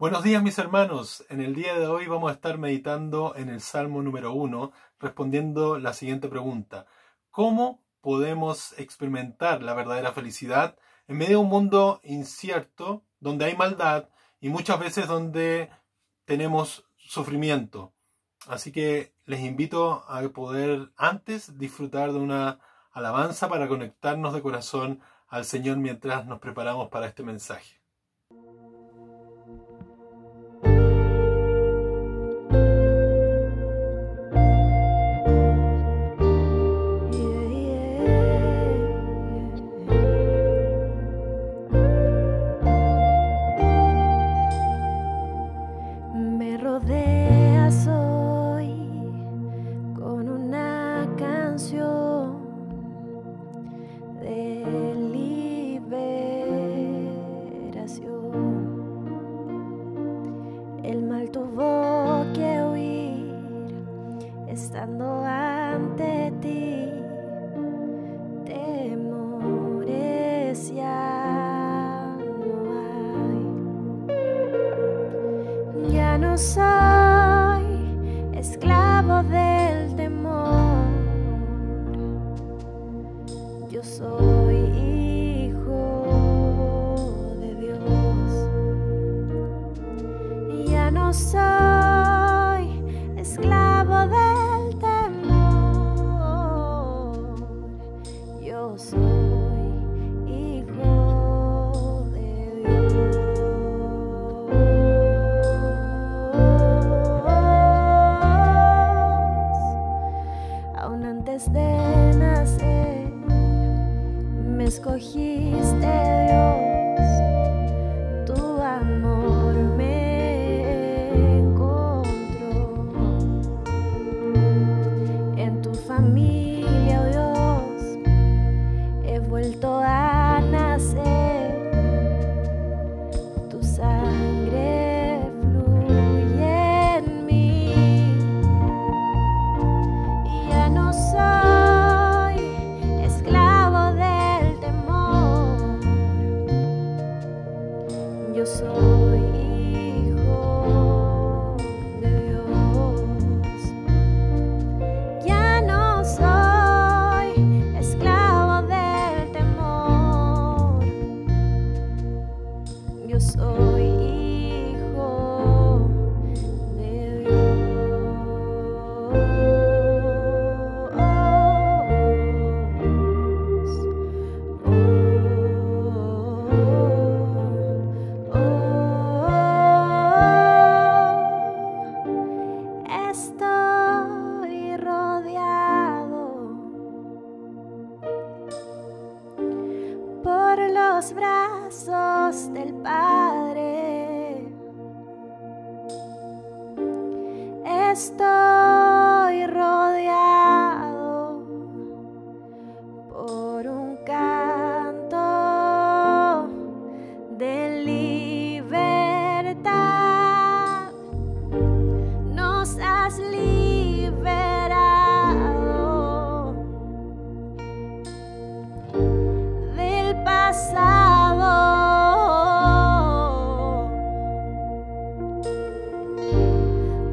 Buenos días mis hermanos, en el día de hoy vamos a estar meditando en el Salmo número 1, respondiendo la siguiente pregunta: ¿cómo podemos experimentar la verdadera felicidad en medio de un mundo incierto, donde hay maldad y muchas veces donde tenemos sufrimiento? Así que les invito a poder antes disfrutar de una alabanza para conectarnos de corazón al Señor mientras nos preparamos para este mensaje. Me rodeas hoy con una canción de liberación. El mal tuvo que huir estando ante ti. Temores ya no hay. Ya no soy esclavo del temor. Yo soy hijo de Dios. Ya no soy esclavo del temor. Yo soy hijo de Dios. Aún antes de nacer me escogiste, Dios. Tu amor me encontró. En tu familia, oh Dios, he vuelto a nacer. Tu sangre fluye en mí. Y ya no soy esclavo del temor. Yo soy hijo de Dios. Ya no soy esclavo del temor. Yo soy hijo de Dios. Estoy rodeado por los brazos del Padre. Estoy rodeado por un canto de libertad. Nos has liberado del pasado.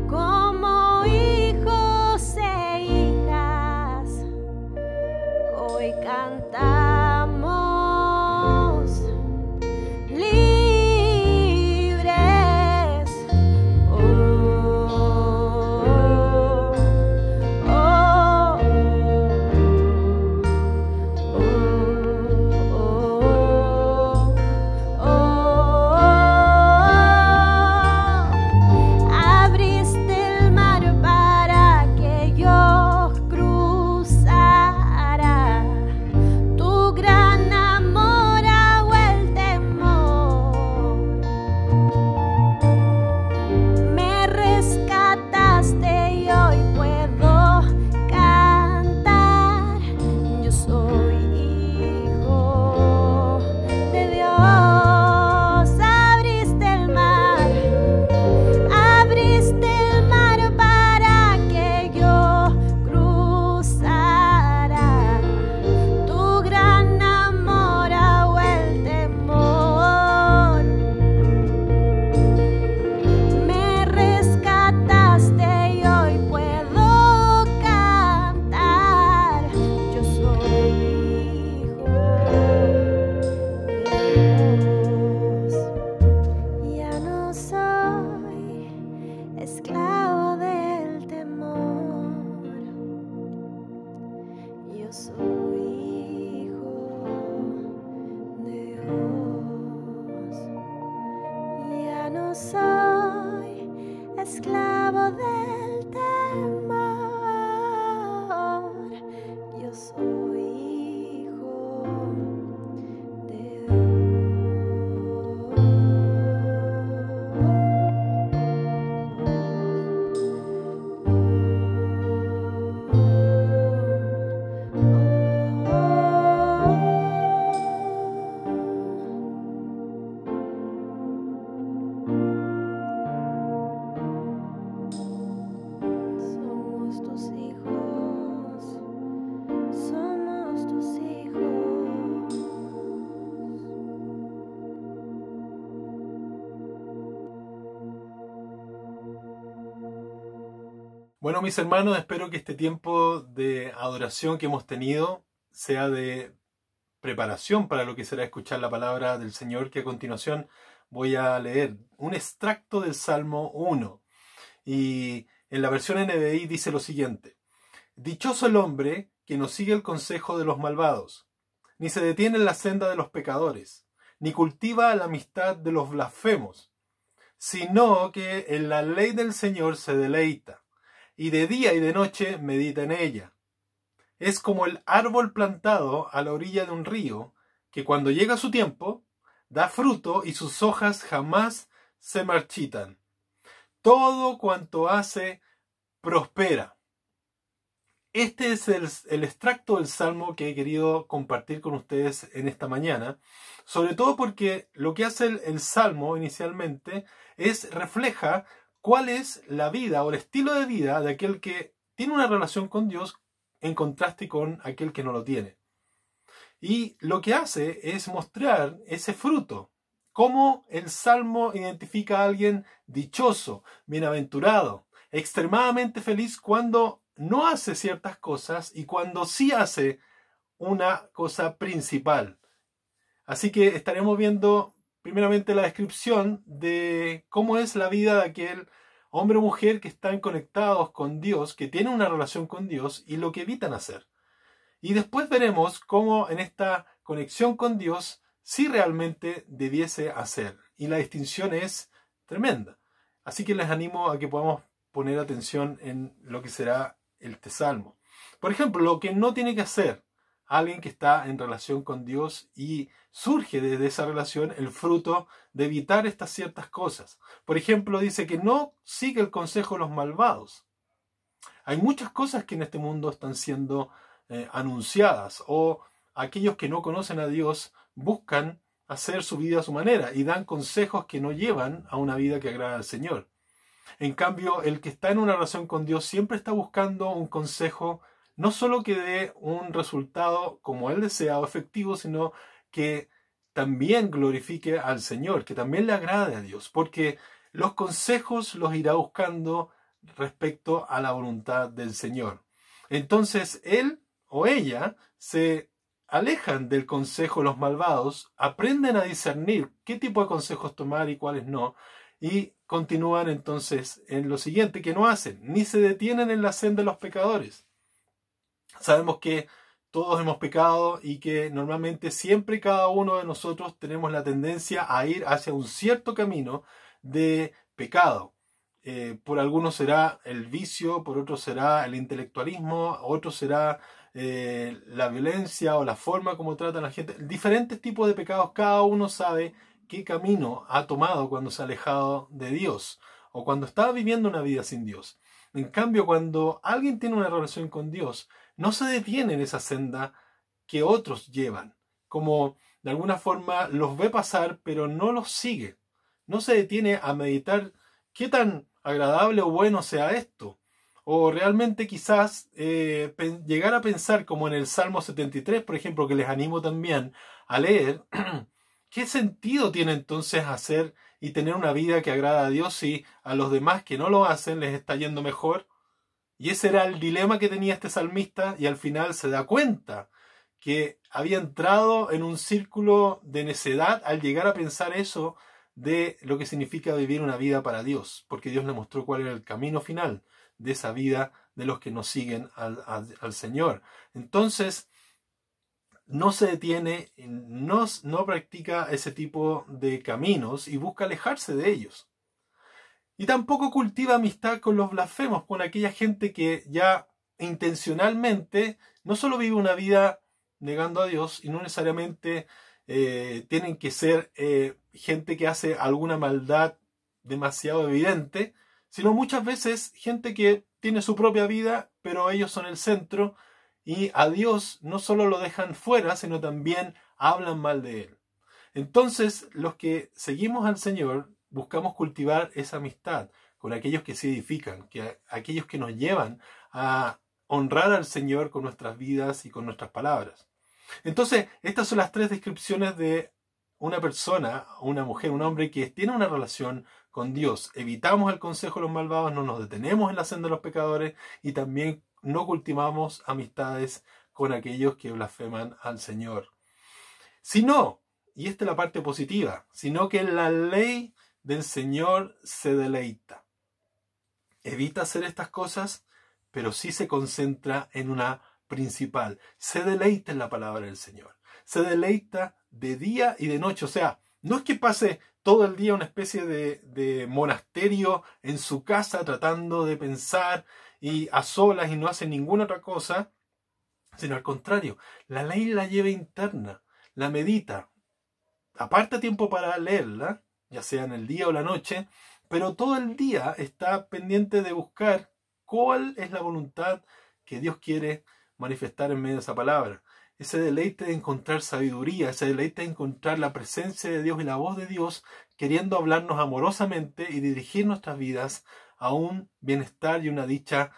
Como hijos e hijas, hoy cantamos libres. Oh, oh, oh, oh, oh. Bueno, mis hermanos, espero que este tiempo de adoración que hemos tenido sea de preparación para lo que será escuchar la palabra del Señor, que a continuación voy a leer un extracto del Salmo 1. Y en la versión NBI dice lo siguiente: Dichoso el hombre que no sigue el consejo de los malvados, ni se detiene en la senda de los pecadores, ni cultiva la amistad de los blasfemos, sino que en la ley del Señor se deleita, y de día y de noche medita en ella. Es como el árbol plantado a la orilla de un río, que cuando llega su tiempo, da fruto y sus hojas jamás se marchitan. Todo cuanto hace, prospera. Este es el extracto del Salmo que he querido compartir con ustedes en esta mañana, sobre todo porque lo que hace el Salmo inicialmente refleja cuál es la vida o el estilo de vida de aquel que tiene una relación con Dios en contraste con aquel que no lo tiene. Y lo que hace es mostrar ese fruto, cómo el Salmo identifica a alguien dichoso, bienaventurado, extremadamente feliz cuando no hace ciertas cosas y cuando sí hace una cosa principal. Así que estaremos viendo primeramente la descripción de cómo es la vida de aquel hombre o mujer que están conectados con Dios, que tienen una relación con Dios y lo que evitan hacer. Y después veremos cómo en esta conexión con Dios sí realmente debiese hacer. Y la distinción es tremenda. Así que les animo a que podamos poner atención en lo que será este Salmo. Por ejemplo, lo que no tiene que hacer alguien que está en relación con Dios y surge desde esa relación el fruto de evitar estas ciertas cosas. Por ejemplo, dice que no sigue el consejo de los malvados. Hay muchas cosas que en este mundo están siendo anunciadas, o aquellos que no conocen a Dios buscan hacer su vida a su manera y dan consejos que no llevan a una vida que agrada al Señor. En cambio, el que está en una relación con Dios siempre está buscando un consejo no solo que dé un resultado como él desea o efectivo, sino que también glorifique al Señor, que también le agrade a Dios, porque los consejos los irá buscando respecto a la voluntad del Señor. Entonces, él o ella se alejan del consejo de los malvados, aprenden a discernir qué tipo de consejos tomar y cuáles no, y continúan entonces en lo siguiente que no hacen, ni se detienen en la senda de los pecadores. Sabemos que todos hemos pecado y que normalmente siempre cada uno de nosotros tenemos la tendencia a ir hacia un cierto camino de pecado. Por algunos será el vicio, por otros será el intelectualismo, otros será la violencia o la forma como tratan a la gente. Diferentes tipos de pecados, cada uno sabe qué camino ha tomado cuando se ha alejado de Dios o cuando está viviendo una vida sin Dios. En cambio, cuando alguien tiene una relación con Dios, no se detiene en esa senda que otros llevan, como de alguna forma los ve pasar, pero no los sigue. No se detiene a meditar qué tan agradable o bueno sea esto. O realmente quizás llegar a pensar, como en el Salmo 73, por ejemplo, que les animo también a leer, ¿qué sentido tiene entonces hacer y tener una vida que agrada a Dios si a los demás que no lo hacen les está yendo mejor? Y ese era el dilema que tenía este salmista, y al final se da cuenta que había entrado en un círculo de necedad al llegar a pensar eso de lo que significa vivir una vida para Dios, porque Dios le mostró cuál era el camino final de esa vida de los que no siguen al Señor. Entonces, no se detiene, no practica ese tipo de caminos y busca alejarse de ellos. Y tampoco cultiva amistad con los blasfemos, con aquella gente que ya intencionalmente no solo vive una vida negando a Dios, y no necesariamente tienen que ser gente que hace alguna maldad demasiado evidente, sino muchas veces gente que tiene su propia vida, pero ellos son el centro, y a Dios no solo lo dejan fuera, sino también hablan mal de Él. Entonces, los que seguimos al Señor buscamos cultivar esa amistad con aquellos que se edifican, aquellos que nos llevan a honrar al Señor con nuestras vidas y con nuestras palabras. Entonces, estas son las tres descripciones de una persona, una mujer, un hombre que tiene una relación con Dios, evitamos el consejo de los malvados, no nos detenemos en la senda de los pecadores y también no cultivamos amistades con aquellos que blasfeman al Señor. Sino, y esta es la parte positiva, sino que en la ley del Señor se deleita. Evita hacer estas cosas, pero sí se concentra en una principal. Se deleita en la palabra del Señor. Se deleita de día y de noche. O sea, no es que pase todo el día una especie de monasterio en su casa tratando de pensar y a solas y no hace ninguna otra cosa, sino al contrario, la ley la lleva interna, la medita, aparta tiempo para leerla, ya sea en el día o la noche, pero todo el día está pendiente de buscar cuál es la voluntad que Dios quiere manifestar en medio de esa palabra. Ese deleite de encontrar sabiduría, ese deleite de encontrar la presencia de Dios y la voz de Dios queriendo hablarnos amorosamente y dirigir nuestras vidas a un bienestar y una dicha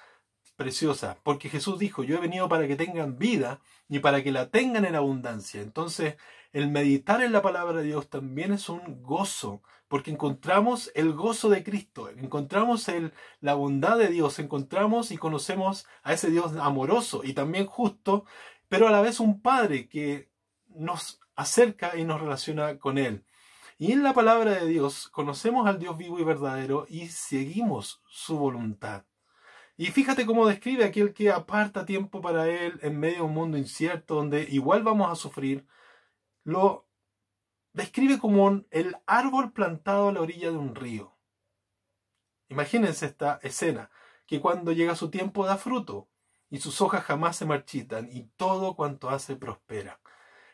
preciosa. Porque Jesús dijo, yo he venido para que tengan vida y para que la tengan en abundancia. Entonces, el meditar en la palabra de Dios también es un gozo, porque encontramos el gozo de Cristo, encontramos la bondad de Dios, encontramos y conocemos a ese Dios amoroso y también justo, pero a la vez un Padre que nos acerca y nos relaciona con Él. Y en la palabra de Dios conocemos al Dios vivo y verdadero y seguimos su voluntad. Y fíjate cómo describe aquel que aparta tiempo para Él en medio de un mundo incierto donde igual vamos a sufrir. Lo describe como el árbol plantado a la orilla de un río. Imagínense esta escena, que cuando llega su tiempo da fruto y sus hojas jamás se marchitan y todo cuanto hace prospera.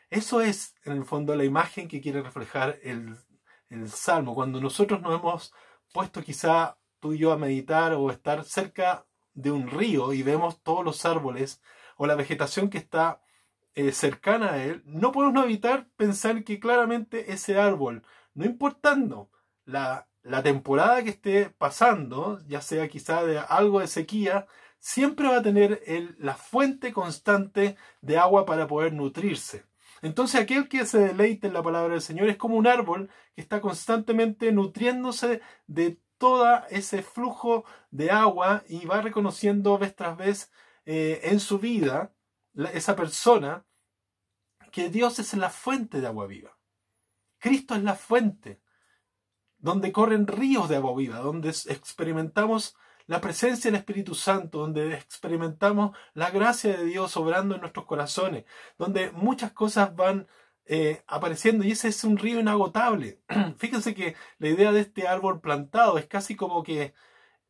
Eso es, en el fondo, la imagen que quiere reflejar el Salmo. Cuando nosotros nos hemos puesto quizá tú y yo a meditar o estar cerca de un río y vemos todos los árboles o la vegetación que está cercana a él, no podemos evitar pensar que claramente ese árbol, no importando la temporada que esté pasando, ya sea quizá de algo de sequía, siempre va a tener la fuente constante de agua para poder nutrirse. Entonces aquel que se deleita en la palabra del Señor es como un árbol que está constantemente nutriéndose de todo ese flujo de agua y va reconociendo vez tras vez en su vida esa persona que Dios es la fuente de agua viva. Cristo es la fuente donde corren ríos de agua viva, donde experimentamos la presencia del Espíritu Santo, donde experimentamos la gracia de Dios obrando en nuestros corazones, donde muchas cosas van apareciendo y ese es un río inagotable. Fíjense que la idea de este árbol plantado es casi como que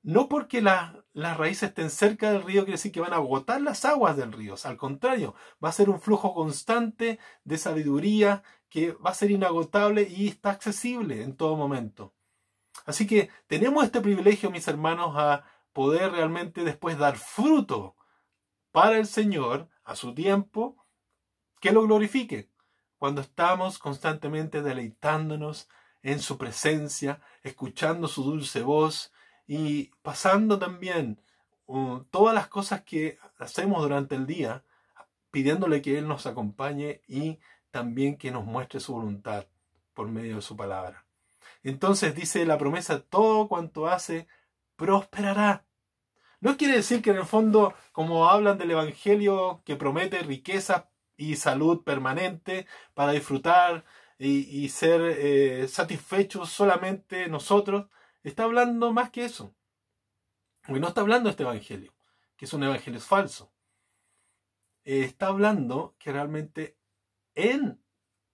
no porque las raíces estén cerca del río quiere decir que van a agotar las aguas del río. Al contrario, va a ser un flujo constante de sabiduría que va a ser inagotable y está accesible en todo momento. Así que tenemos este privilegio, mis hermanos, a poder realmente después dar fruto para el Señor a su tiempo que lo glorifique. Cuando estamos constantemente deleitándonos en su presencia, escuchando su dulce voz y pasando también todas las cosas que hacemos durante el día, pidiéndole que Él nos acompañe y también que nos muestre su voluntad por medio de su palabra. Entonces dice la promesa, todo cuanto hace prosperará. No quiere decir que en el fondo, como hablan del Evangelio, que promete riquezas y salud permanente para disfrutar y ser satisfechos solamente nosotros, está hablando más que eso. Porque no está hablando este Evangelio, que es un Evangelio falso. Está hablando que realmente en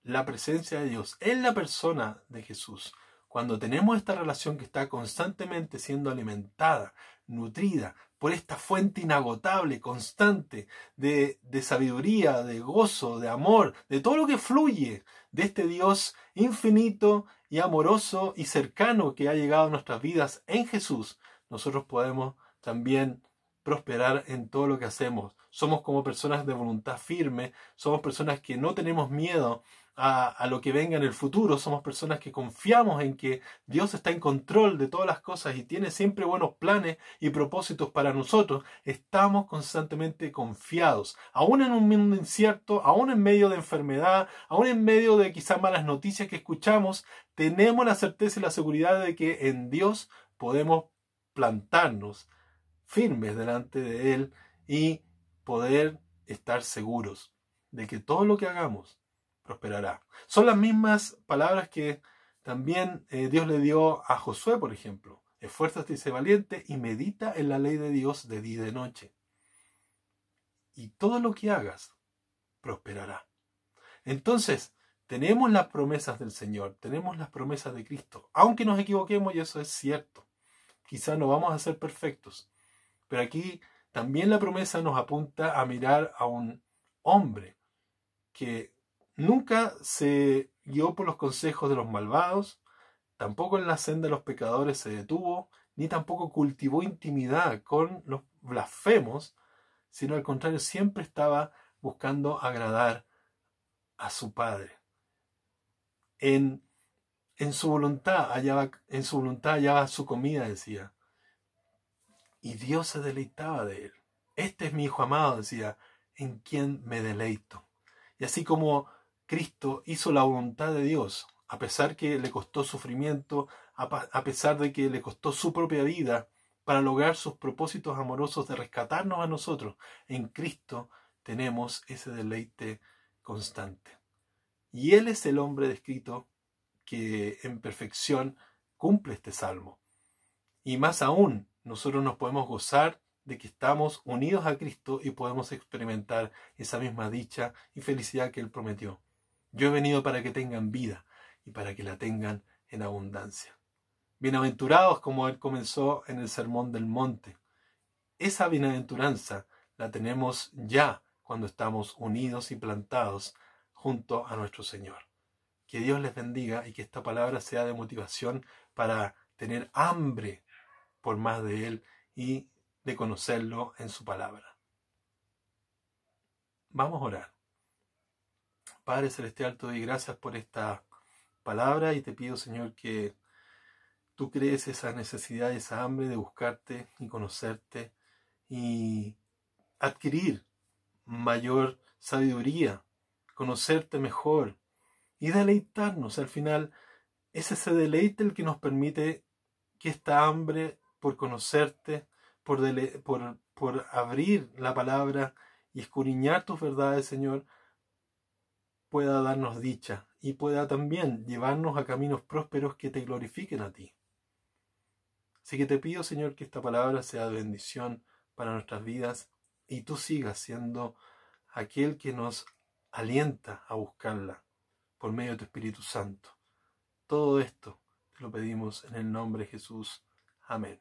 la presencia de Dios, en la persona de Jesús, cuando tenemos esta relación que está constantemente siendo alimentada, nutrida por esta fuente inagotable, constante de sabiduría, de gozo, de amor, de todo lo que fluye de este Dios infinito y amoroso y cercano que ha llegado a nuestras vidas en Jesús, nosotros podemos también prosperar en todo lo que hacemos. somos como personas de voluntad firme, somos personas que no tenemos miedo a lo que venga en el futuro, somos personas que confiamos en que Dios está en control de todas las cosas y tiene siempre buenos planes y propósitos para nosotros. Estamos constantemente confiados, aún en un mundo incierto, aún en medio de enfermedad, aún en medio de quizás malas noticias que escuchamos, tenemos la certeza y la seguridad de que en Dios podemos plantarnos firmes delante de Él y poder estar seguros de que todo lo que hagamos prosperará. Son las mismas palabras que también Dios le dio a Josué, por ejemplo. Esfuérzate y sé valiente y medita en la ley de Dios de día y de noche. Y todo lo que hagas prosperará. Entonces, tenemos las promesas del Señor, tenemos las promesas de Cristo, aunque nos equivoquemos, y eso es cierto. Quizás no vamos a ser perfectos, pero aquí también la promesa nos apunta a mirar a un hombre que nunca se guió por los consejos de los malvados, tampoco en la senda de los pecadores se detuvo, ni tampoco cultivó intimidad con los blasfemos, sino al contrario, siempre estaba buscando agradar a su Padre. En su voluntad hallaba su comida, decía. Y Dios se deleitaba de él. Este es mi Hijo amado, decía, en quien me deleito. Y así como Cristo hizo la voluntad de Dios, a pesar que le costó sufrimiento, a pesar de que le costó su propia vida, para lograr sus propósitos amorosos de rescatarnos a nosotros, en Cristo tenemos ese deleite constante. Y Él es el hombre descrito que en perfección cumple este salmo. Y más aún, nosotros nos podemos gozar de que estamos unidos a Cristo y podemos experimentar esa misma dicha y felicidad que Él prometió. Yo he venido para que tengan vida y para que la tengan en abundancia. Bienaventurados, como Él comenzó en el Sermón del Monte. Esa bienaventuranza la tenemos ya cuando estamos unidos y plantados junto a nuestro Señor. Que Dios les bendiga y que esta palabra sea de motivación para tener hambre por más de Él y de conocerlo en su palabra. Vamos a orar. Padre Celestial, te doy gracias por esta palabra y te pido, Señor, que tú crees esa necesidad, esa hambre de buscarte y conocerte y adquirir mayor sabiduría, conocerte mejor y deleitarnos. Al final es ese deleite el que nos permite que esta hambre por conocerte, por abrir la palabra y escudriñar tus verdades, Señor, pueda darnos dicha y pueda también llevarnos a caminos prósperos que te glorifiquen a ti. Así que te pido, Señor, que esta palabra sea de bendición para nuestras vidas y tú sigas siendo aquel que nos alienta a buscarla por medio de tu Espíritu Santo. Todo esto te lo pedimos en el nombre de Jesús. Amén.